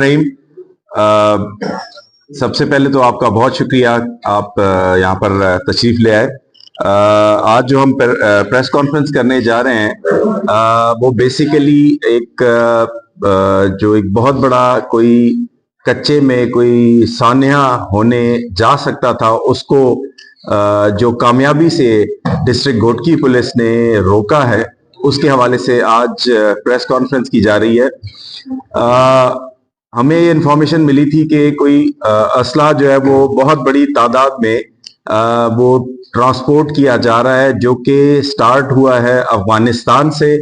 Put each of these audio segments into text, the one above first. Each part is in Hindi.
रहीम। सबसे पहले तो आपका बहुत शुक्रिया, आप यहाँ पर तशरीफ ले आए। आज जो हम प्रेस कॉन्फ्रेंस करने जा रहे हैं वो बेसिकली एक जो एक बहुत बड़ा कोई कच्चे में कोई सान्या होने जा सकता था, उसको जो कामयाबी से डिस्ट्रिक्ट घोटकी पुलिस ने रोका है, उसके हवाले से आज प्रेस कॉन्फ्रेंस की जा रही है। हमें ये इन्फॉर्मेशन मिली थी कि कोई असला जो है वो बहुत बड़ी तादाद में वो ट्रांसपोर्ट किया जा रहा है, जो कि स्टार्ट हुआ है अफगानिस्तान से,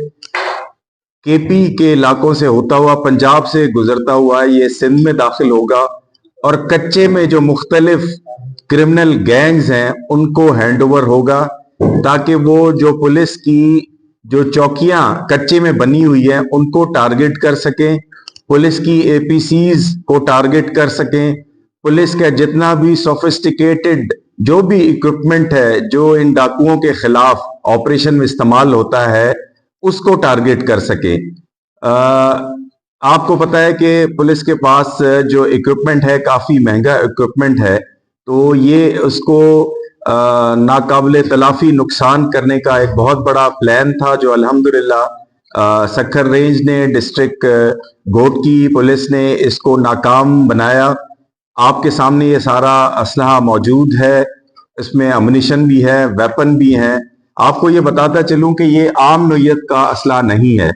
केपी के इलाकों से होता हुआ, पंजाब से गुजरता हुआ ये सिंध में दाखिल होगा और कच्चे में जो मुख्तलिफ क्रिमिनल गैंग्स हैं उनको हैंड ओवर होगा, ताकि वो जो पुलिस की जो चौकियां कच्चे में बनी हुई हैं उनको टारगेट कर सकें, पुलिस की एपीसीज को टारगेट कर सकें, पुलिस का जितना भी सोफिस्टिकेटेड जो भी इक्विपमेंट है जो इन डाकुओं के खिलाफ ऑपरेशन में इस्तेमाल होता है उसको टारगेट कर सके। आपको पता है कि पुलिस के पास जो इक्विपमेंट है काफी महंगा इक्विपमेंट है, तो ये उसको नाकाबिले तलाफी नुकसान करने का एक बहुत बड़ा प्लान था, जो अल्हम्दुलिल्लाह सक्खर रेंज ने, डिस्ट्रिक्ट घोटकी पुलिस ने इसको नाकाम बनाया। आपके सामने ये सारा असलहा मौजूद है, इसमें अम्युनिशन भी है, वेपन भी हैं। आपको ये बताता चलूं कि ये आम नौयत का असला नहीं है,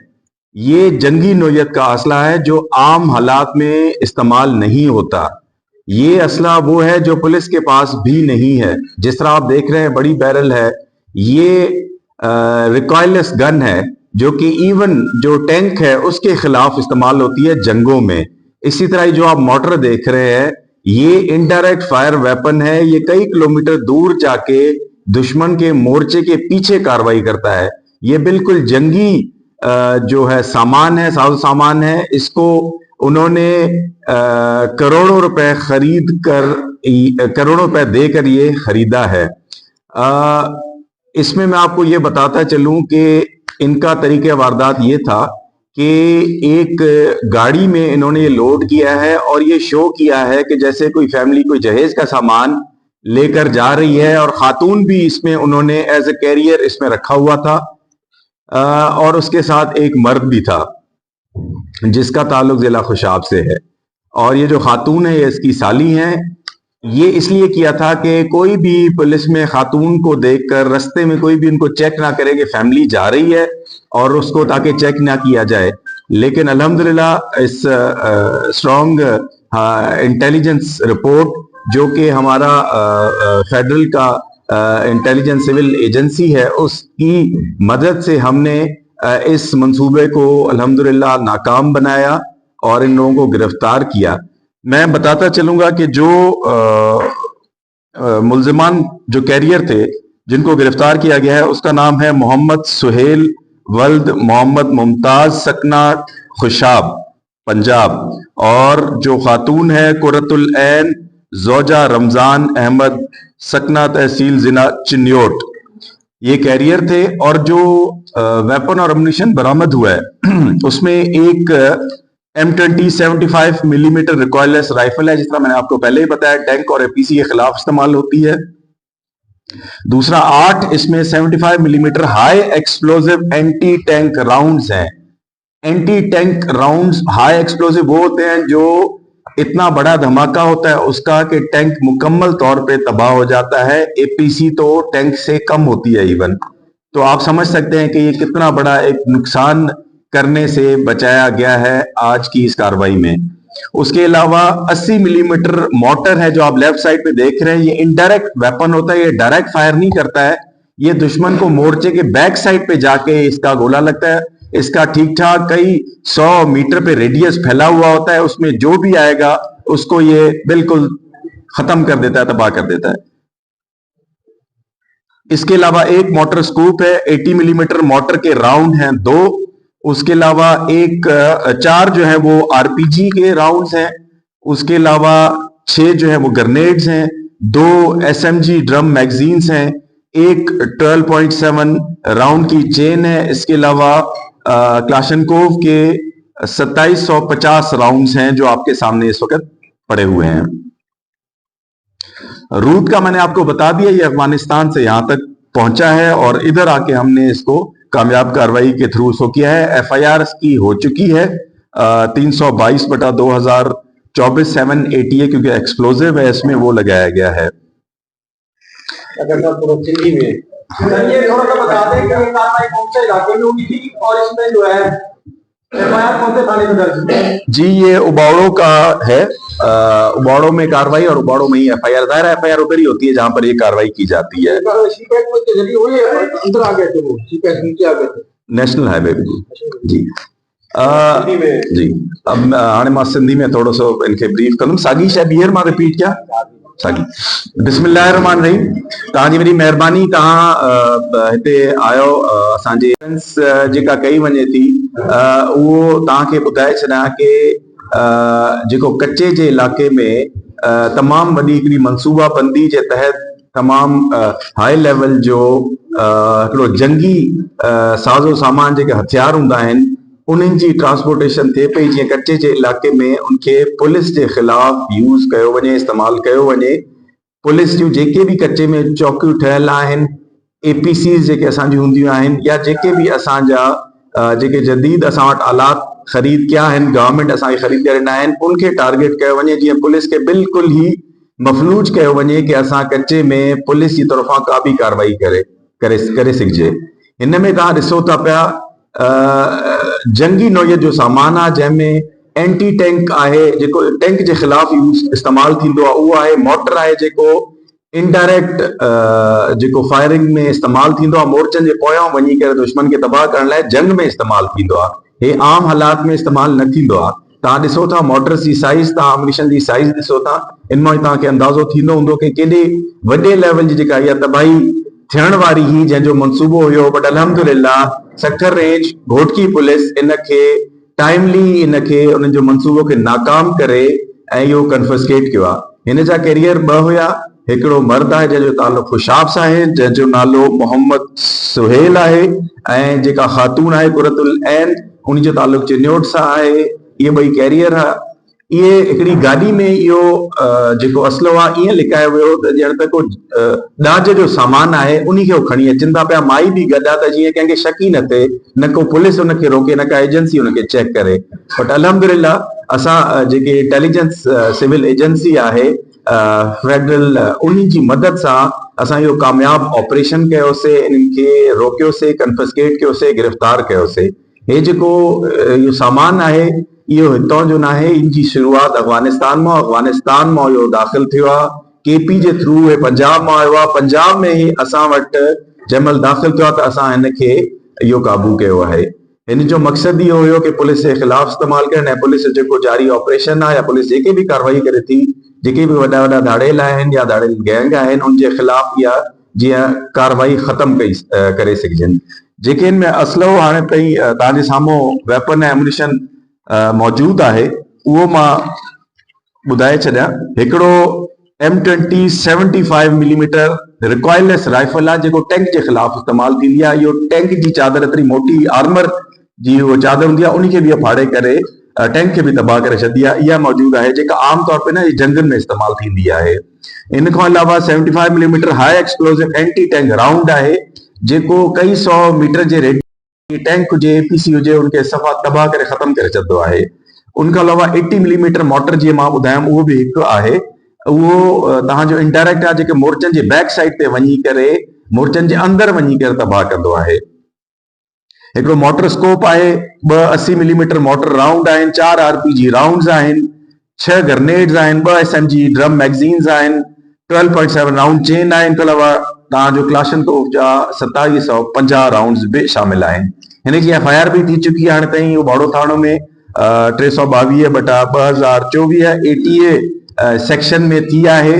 ये जंगी नौयत का असला है जो आम हालात में इस्तेमाल नहीं होता। ये असला वो है जो पुलिस के पास भी नहीं है। जिस तरह आप देख रहे हैं बड़ी बैरल है, ये रिकॉयलेस गन है जो कि इवन जो टैंक है उसके खिलाफ इस्तेमाल होती है जंगों में। इसी तरह जो आप मोटर देख रहे हैं ये इनडायरेक्ट फायर वेपन है, ये कई किलोमीटर दूर जाके दुश्मन के मोर्चे के पीछे कार्रवाई करता है। ये बिल्कुल जंगी जो है सामान है, साजो सामान है। इसको उन्होंने करोड़ों रुपए खरीद कर, करोड़ों रुपए देकर ये खरीदा है। इसमें मैं आपको ये बताता चलूं कि इनका तरीके वारदात ये था कि एक गाड़ी में इन्होंने ये लोड किया है और ये शो किया है कि जैसे कोई फैमिली कोई जहेज का सामान लेकर जा रही है, और खातून भी इसमें उन्होंने एज ए कैरियर इसमें रखा हुआ था, और उसके साथ एक मर्द भी था जिसका ताल्लुक जिला खुशाब से है। और ये जो खातून है ये इसकी साली हैं। ये इसलिए किया था कि कोई भी पुलिस में खातून को देखकर रास्ते में कोई भी उनको चेक ना करे कि फैमिली जा रही है, और उसको ताकि चेक ना किया जाए। लेकिन अल्हम्दुलिल्लाह इस स्ट्रॉन्ग इंटेलिजेंस रिपोर्ट जो कि हमारा फेडरल का इंटेलिजेंस सिविल एजेंसी है, उसकी मदद से हमने इस मंसूबे को अल्हम्दुलिल्लाह नाकाम बनाया और इन लोगों को गिरफ्तार किया। मैं बताता चलूंगा कि जो मुल्जिमान जो कैरियर थे जिनको गिरफ्तार किया गया है उसका नाम है मोहम्मद सुहेल वल्द मोहम्मद मुमताज, सकना खुशाब, पंजाब। और जो खातून है कुरतुल ऐन जोजा रमजान अहमद, सकना तहसील जिला चिन्योट, ये कैरियर थे। और जो वेपन और अम्युनिशन बरामद हुआ है उसमें एक M20 75 मिलीमीटर रिकॉयलेस राइफल है, जिस तरह मैंने आपको पहले ही बताया टैंक और एपीसी के खिलाफ इस्तेमाल होती है। दूसरा 8 इसमें 75 millimetre high explosive anti tank rounds हैं। Anti tank rounds high explosive वो होते हैं जो इतना बड़ा धमाका होता है उसका कि टैंक मुकम्मल तौर पे तबाह हो जाता है, एपीसी तो टैंक से कम होती है इवन। तो आप समझ सकते हैं कि ये कितना बड़ा एक नुकसान करने से बचाया गया है आज की इस कार्रवाई में। उसके अलावा 80 मिलीमीटर मोटर है जो आप लेफ्ट साइड पे देख रहे हैं, ये इनडायरेक्ट वेपन होता है, ये डायरेक्ट फायर नहीं करता है, ये दुश्मन को मोर्चे के बैक साइड पे जाके इसका गोला लगता है। इसका ठीक ठाक कई 100 मीटर पे रेडियस फैला हुआ होता है, उसमें जो भी आएगा उसको ये बिल्कुल खत्म कर देता है, तबाह कर देता है। इसके अलावा एक मोटर स्कूप है, 80 मिलीमीटर मोटर के राउंड हैं 2। उसके अलावा एक 4 जो है वो आरपीजी के राउंड्स हैं। उसके अलावा 6 जो है वो ग्रेनेड्स हैं, 2 एसएमजी ड्रम मैगजीन्स हैं, एक 12.7 राउंड की चेन है। इसके अलावा क्लाशनकोव के 2750 राउंड्स हैं जो आपके सामने इस वक्त पड़े हुए हैं। रूट का मैंने आपको बता दिया, ये अफगानिस्तान से यहां तक पहुंचा है और इधर आके हमने इसको कामयाब कार्रवाई के थ्रू इसको किया है। एफआईआर की हो चुकी है 322/2024 780 क्योंकि एक्सप्लोजिव है इसमें, वो लगाया गया है। अगर सिंधी में ये थोड़ा सा बता दें कि कार्रवाई कौन से इलाके में हुई थी और इसमें जो है एफआईआर कौन से थाने में दर्ज है? जी ये उबाड़ो का है, उबाड़ो में कार्रवाई और उबाड़ो में ही एफआईआर दायर। एफआईआर उधर ही होती है जहां पर ये कार्रवाई की जाती है। अंदर आ गए थे वो नीचे आ गए थे नेशनल हाईवे पे जी। जी अब हाणे मां सिंधी में थोड़ो सो इनके ब्रीफ कंदुमि। साॻी शइ ॿीहर मां रिपीट कयां। साॻी बिस्मिल्लाहिर्रहमानिर्रहीम। तव्हांजी वॾी महिरबानी, तव्हां हिते आयो। असांजे जेका कई वञे थी उहो तव्हांखे ॿुधाए छॾियां कि जेको कच्चे जे इलाके में तमामु वॾी हिकिड़ी मनसूबाबंदी जे तहत तमामु हाई लेवल जो हिकिड़ो जंगी साज़ो सामान जेके हथियार हूंदा आहिनि उन्हनि जी ट्रांसपोर्टेशन थिए पई, जीअं कच्चे जे इलाके में उनखे पुलिस जे ख़िलाफ़ यूज़ कयो वञे, इस्तेमालु कयो वञे। पुलिस जूं जेके बि कच्चे में चौकियूं ठहियल आहिनि, एपीसीज़ जेके असांजी हूंदियूं आहिनि, या जेके बि असांजा जेके जदीद असां वटि आलात ख़रीद कया आहिनि, गवर्नमेंट असांखे ख़रीद करे ॾिना आहिनि, उनखे टारगेट कयो वञे, जीअं पुलिस खे बिल्कुलु ई मफ़लूज कयो वञे कि असां कच्चे में पुलिस जी तरफ़ां का बि कार्रवाई करे सघिजे। हिन में तव्हां ॾिसो था पिया जंगी नौयत जो सामान आहे जंहिंमें एंटी टैंक आहे, जेको टैंक जे ख़िलाफ़ यूज़ इस्तेमालु थींदो आहे उहो आहे। मोटर आहे जेको इनडायरेक्ट जेको फायरिंग में इस्तेमालु थींदो आहे, मोर्चनि जे पोयां वञी करे दुश्मन खे तबाह करण लाइ जंग में इस्तेमालु थींदो आहे। हे आम हालात में इस्तेमालु न थींदो आहे। तव्हां ॾिसो था मोटर्स जी साइज़, तव्हां एम्यूनिशन जी साइज़ ॾिसो था, इन मां ई तव्हांखे अंदाज़ो थींदो हूंदो कि केॾे वॾे लेवल जी जेका इहा तबाही थियण वारी ही, जंहिंजो मनसूबो हुयो। बट अल्हम्दुलिल्लाह सेक्टर रेंज घोटकी पुलिस इनखे टाइमली इनखे उन्हनि जो मनसूबो खे नाकाम करे ऐं इहो कन्फिस्केट कयो आहे। हिन जा कैरियर ॿ हुया। हिकिड़ो मर्द आहे जंहिंजो ताल्लुक़ खुशाब सां आहे, जंहिंजो नालो मोहम्मद सुहेल आहे, ऐं जेका ख़ातून आहे कुरतुल ऐन, उन जो ताल्लुक़ चिन्योट सां आहे। इहे ॿई कैरियर आहे। इहे हिकिड़ी गाॾी में इहो जेको असलो आहे ईअं लिकायो वियो त ॼण त को ॾाज जो सामान आहे, उन खे खणी अचनि था पिया। माई बि गॾु आहे त जीअं कंहिंखे शक ई न थिए, न को पुलिस उनखे रोके, न का एजेंसी उनखे चेक करे। बट अल्हम्दुलिल्लाह असां जेके इंटेलिजेंस सिविल एजेंसी आहे फेडरल, उन जी मदद सां असां इहो कामयाब ऑपरेशन कयोसीं, इन्हनि खे रोकियोसीं, कन्फिस्केट कयोसीं, गिरफ़्तार कयोसीं। हे जेको इहो सामान आहे इहो हितां जो न आहे, इन जी शुरूआत अफगानिस्तान मां इहो दाख़िल थियो आहे। केपी जे थ्रू हे पंजाब मां आयो आहे। पंजाब में ई असां वटि जंहिंमहिल दाख़िल थियो आहे त असां हिन खे इहो काबू कयो आहे। हिन जो मक़सदु इहो हुयो कि पुलिस जे ख़िलाफ़ इस्तेमालु करणु, ऐं पुलिस जेको जारी ऑपरेशन आहे या पुलिस जेके बि कार्रवाई करे थी, जेके बि वॾा वॾा धाड़ेल आहिनि या धाड़ेल गैंग आहिनि, उन जे ख़िलाफ़ इहा जीअं कार्रवाई ख़तमु करे सघिजनि। जेके हिन में असलो हाणे ताईं तव्हांजे साम्हूं वेपन ऐं एम्यूनिशन मौजूदु आहे उहो मां ॿुधाए छॾियां। हिकिड़ो M20 75 मिलीमीटर रिकॉइललेस राइफल आहे जेको टैंक जे ख़िलाफ़ इस्तेमालु थींदी आहे। इहो टैंक जी चादर, एतिरी मोटी आर्मर जी उहो चादर हूंदी आहे, उन खे बि फाड़े करे टैंक खे बि तबाह करे छॾंदी आहे। इहा मौजूदु आहे जेका आम तौर ते न जंगनि में इस्तेमालु थींदी आहे। इन खां अलावा 75 millimetre high explosive anti tank round आहे जेको कई 100 मीटर जे रेडियस टैंक हुजे, एपीसी हुजे, उनखे सफ़ा तबाह करे ख़तम करे छॾंदो आहे। उन खां अलावा 80 मिलीमीटर मोटर जीअं मां ॿुधायमि उहो बि हिकु आहे। उहो तव्हांजो इंडायरेक्ट आहे, जेके मोर्चनि जे बैक साइड ते वञी करे मोर्चनि जे अंदरि वञी करे तबाह कंदो आहे। हिकिड़ो मोटर स्कोप आहे, 2 80 मिलीमीटर मोटर राउंड आहिनि, 4 RPG राउंड्स आहिनि, 6 ग्रेनेड्स आहिनि, 2 SMG ड्रम मैगज़ीन्स आहिनि, 12.7 राउंड चेन आहे। इन खां अलावा तव्हांजो क्लाशनकोफ जा 2750 राउंड्स बि शामिल आहिनि। हिन जी FIR बि थी चुकी आहे हाणे ताईं उबाड़ो थाणो में 322/2024 ATA सेक्शन में थी आहे।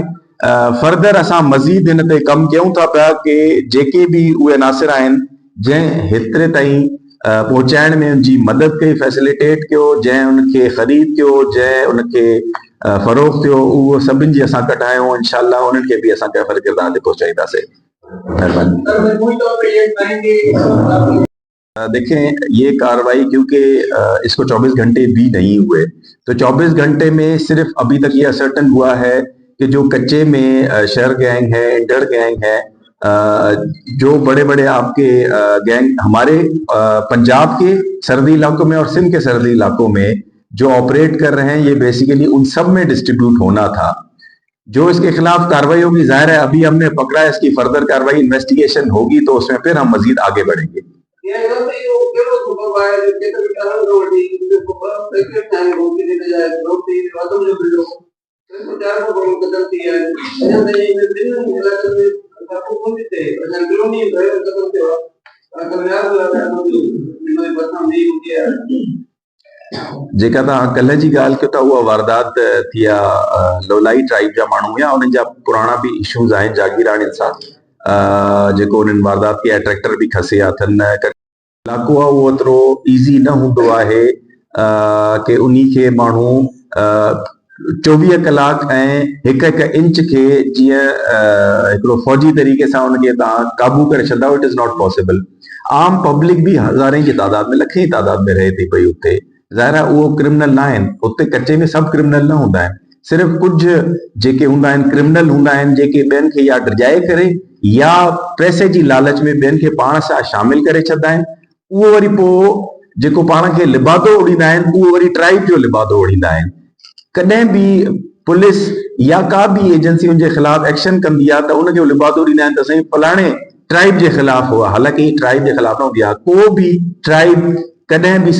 फर्दर असां मज़ीद हिन ते कमु कयूं था पिया कि जेके बि उहे अनासिर आहिनि जंहिं हेतिरे ताईं पहुचाइण में उनजी मदद कई, फैसिलिटेट कयो, जंहिं उनखे ख़रीद कयो, जंहिं उनखे फ़रोग़्त कयो, उहो सभिनि जी असां कढायूं। इंशाअल्लाह उन्हनि खे बि असां कैफ़र किरदार ते पहुचाईंदासीं। महिरबानी। देखें ये कार्रवाई क्योंकि इसको 24 घंटे भी नहीं हुए, तो 24 घंटे में सिर्फ अभी तक ये असर्टन हुआ है कि जो कच्चे में शहर गैंग है, इंटर गैंग है, जो बड़े बड़े आपके गैंग हमारे पंजाब के सरहदी इलाकों में और सिंध के सरहदी इलाकों में जो ऑपरेट कर रहे हैं, ये बेसिकली उन सब में डिस्ट्रीब्यूट होना था। जो इसके खिलाफ कार्रवाई होगी, जाहिर है अभी हमने पकड़ा है, इसकी फर्दर कार्रवाई इन्वेस्टिगेशन होगी तो उसमें फिर हम मजीद आगे बढ़ेंगे। जेका तव्हां कल्ह जी ॻाल्हि कयो था, उहा वारदात थी आहे लोलाई ट्राइब जा माण्हू हुया, उन्हनि जा पुराणा बि इशूज़ आहिनि जागीराणियुनि सां, जेको उन्हनि वारदात कई आहे, ट्रैक्टर बि खसे अथनि। इलाइक़ो आहे उहो एतिरो ईज़ी न हूंदो आहे कि उन्ही खे माण्हू 24 कलाक ऐं हिकु हिकु इंच खे जीअं हिकिड़ो फौजी तरीक़े सां उनखे तव्हां काबू करे छॾंदा, इट इज़ नॉट पॉसिबल। आम पब्लिक भी हज़ारे की तादाद में, लखे की तादाद में रहे थी पई उते, ज़ाहिर आहे उहो क्रिमिनल न आहिनि, उते कच्चे में सभु क्रिमिनल न हूंदा आहिनि, सिर्फ़ कुझु जेके हूंदा आहिनि क्रिमिनल हूंदा आहिनि जेके ॿियनि खे या डिॼाए करे या पैसे जी लालच में ॿियनि खे पाण सां शामिल करे छॾंदा आहिनि। उहो वरी पोइ जेको पाण खे लिबादो उड़ींदा आहिनि, उहो वरी ट्राइब जो लिबादो उड़ींदा आहिनि। कॾहिं बि पुलिस या का बि एजेंसी उनजे खिलाफ एक्शन कंदी आहे त उनजो लिबादो ॾींदा आहिनि त साईं फलाणे ट्राइब जे खिलाफ हुआ, हालांकि ट्राइब जे खिलाफ न हूंदी आहे, को बि ट्राइब कॾहिं बि